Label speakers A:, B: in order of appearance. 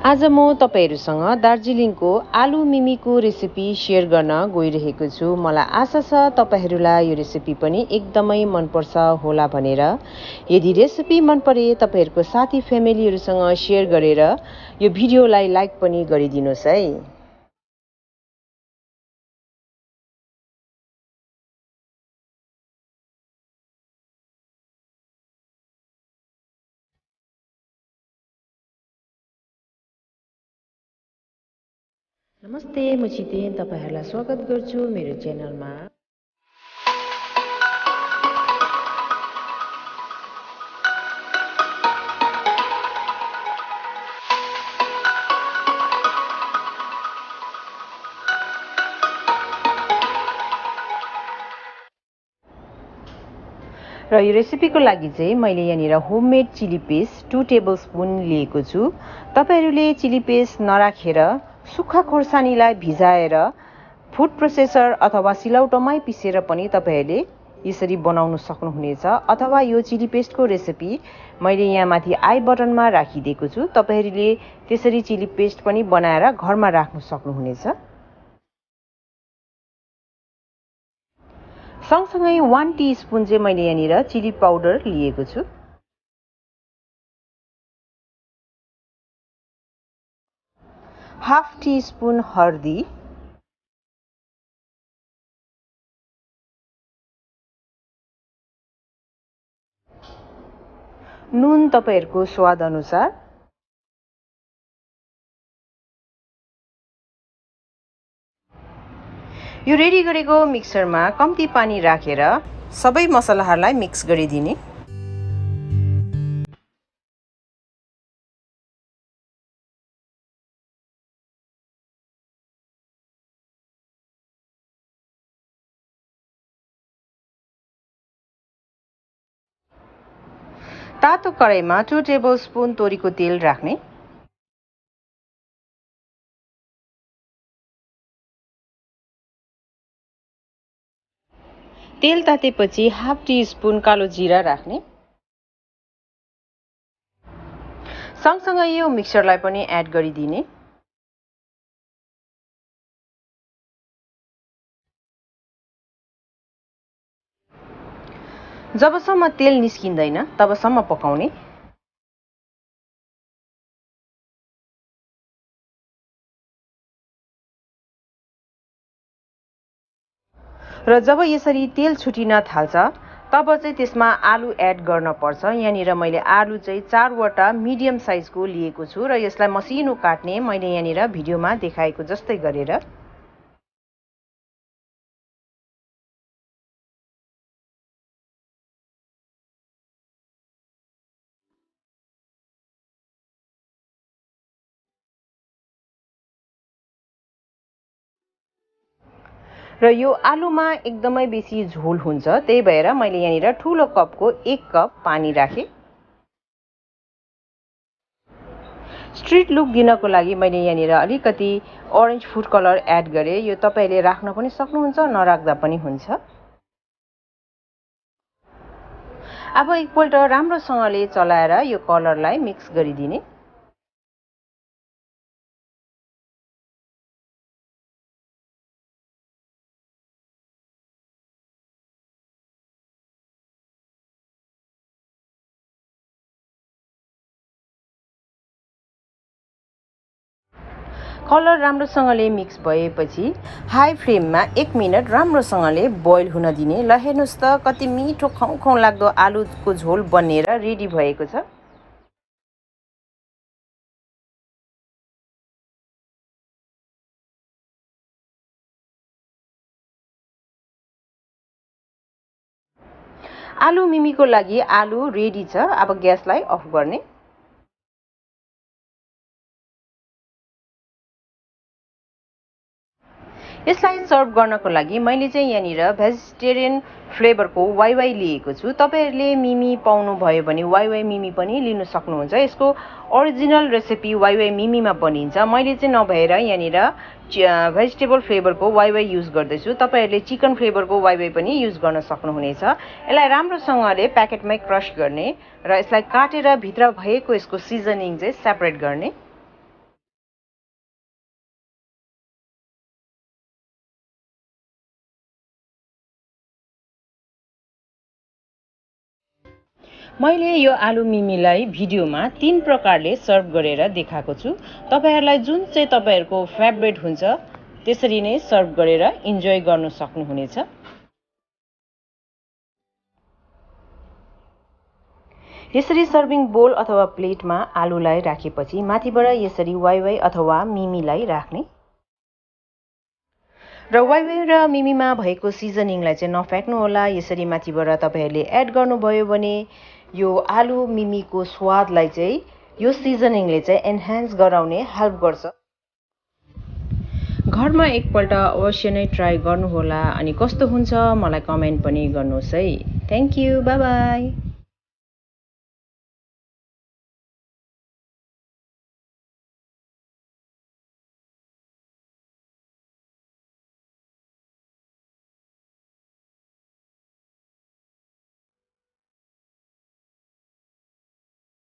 A: आज म तपाईहरुसँग दार्जिलिङको आलु मिमीको रेसिपी शेयर गर्न गइरहेको छु। मलाई आशा छ तपाईहरुलाई यो रेसिपी पनि एकदमै मन पर्छ होला भनेर। यदि रेसिपी मन परे तपाईहरुको साथी फ्यामिलीहरुसँग शेयर गरेर यो भिडियोलाई लाइक पनि गरिदिनुस् है। नमस्ते, म छितेन तपाईहरुलाई स्वागत गर्छु मेरो च्यानलमा। र यो रेसिपीको लागि चाहिँ मैले यहाँनिर होममेड चिली पेस्ट 2 टेबलस्पुन लिएको छु। तपाईहरुले चिली पेस्ट नराखेर सुक्खा खोर्सानीलाई भिजाएर फुड प्रोसेसर अथवा सिलौटोमै पिसेर पनि तपाईहरुले यसरी बनाउन सक्नुहुनेछ। अथवा यो चिली पेस्टको रेसिपी मैले यहाँ माथि आई बटनमा राखिदिएको छु। तपाईहरुले त्यसरी चिली पेस्ट पनि बनाएर घरमा राख्न सक्नुहुनेछ। सँगसँगै 1 टीस्पुन चाहिँ मैले यहाँनिर चिली पाउडर लिएको छु। हाफ टीस्पुन हर्दी, नुन तपाईहरुको स्वाद अनुसार, यो रेडी गरेको मिक्सरमा कम्ती पानी राखेर सबै मसलाहरुलाई मिक्स गरिदिने। तातो कराईमा 2 टेबलस्पुन तोरीको तेल राख्ने। तेल तातेपछि हाफ टीस्पुन कालो जिरा राख्ने। सँगसँगै यो मिक्सरलाई पनि एड गरिदिने। जबसम्म तेल निस्किँदैन तबसम्म पकाउने। र जब यसरी तेल छुटिन थाल्छ तब चाहिँ त्यसमा आलु एड गर्न पर्छ। यहाँनिर मैले आलु चाहिँ 4 वटा मिडियम साइजको लिएको छु र यसलाई मसिनो काट्ने मैले यहाँनिर भिडियोमा देखाएको जस्तै गरेर। र यो आलुमा एकदमै बेसी झोल हुन्छ, त्यही भएर मैले यहाँनिर ठूलो कपको 1 कप पानी राखे। स्ट्रीट लुक दिनको लागि मैले यहाँनिर अलिकति ऑरेंज फूड कलर एड गरे। यो तपाईले राख्न पनि सक्नुहुन्छ, नराख्दा पनि हुन्छ। अब एकपल्ट राम्रोसँगले चलाएर यो कलरलाई मिक्स गरिदिने। कलर राम्रोसँगले मिक्स भएपछि हाई फ्लेममा 1 मिनेट राम्रोसँगले बोइल हुन दिने। ल हेर्नुस् त कति मिठो खौखौ लाग्दो आलुको झोल बनेर रेडी भएको छ। आलु मिमीको लागि आलु रेडी छ। अब ग्यासलाई अफ गर्ने। यसलाई सर्भ गर्नको लागि मैले चाहिँ यहाँनिर भेजिटेरियन फ्लेभरको वाइवाई लिएको छु। तपाईहरुले मिमी पाउनु भयो भने वाइवाई मिमी पनि लिन सक्नुहुन्छ। यसको ओरिजिनल रेसिपी वाइवाई मिमीमा बनिन्छ। मैले चाहिँ नभएर यहाँनिर भेजिटेबल फ्लेभरको वाइवाई युज गर्दैछु। तपाईहरुले चिकन फ्लेभरको वाइवाई पनि युज गर्न सक्नुहुनेछ। यसलाई राम्रोसँगले प्याकेटमै क्रश गर्ने र यसलाई काटेर भित्र भएको यसको सिजनिङ चाहिँ सेपरेट गर्ने। मैले यो आलु मिमीलाई भिडियोमा 3 प्रकारले सर्भ गरेर देखाएको छु। तपाईहरुलाई जुन चाहिँ तपाईहरुको फेभरेट हुन्छ त्यसरी नै सर्भ गरेर इन्जोय गर्न सक्नुहुनेछ। यसरी सर्भिङ बोल अथवा प्लेटमा आलुलाई राखेपछि माथिबाट यसरी वाइवाई अथवा मिमीलाई राख्ने र वाइवाई र मिमीमा भएको सिजनिङलाई चाहिँ नफ्याक्नु होला। यसरी माथिबाट तपाईहरुले एड गर्नुभयो भने यो आलु मिमीको स्वादलाई चाहिँ यो सिजनिङले चाहिँ एन्हान्स गराउने हेल्प गर्छ। घरमा एकपल्ट अवश्य नै ट्राई गर्नुहोला अनि कस्तो हुन्छ मलाई कमेन्ट पनि गर्नुहोस् है। Thank you, bye bye.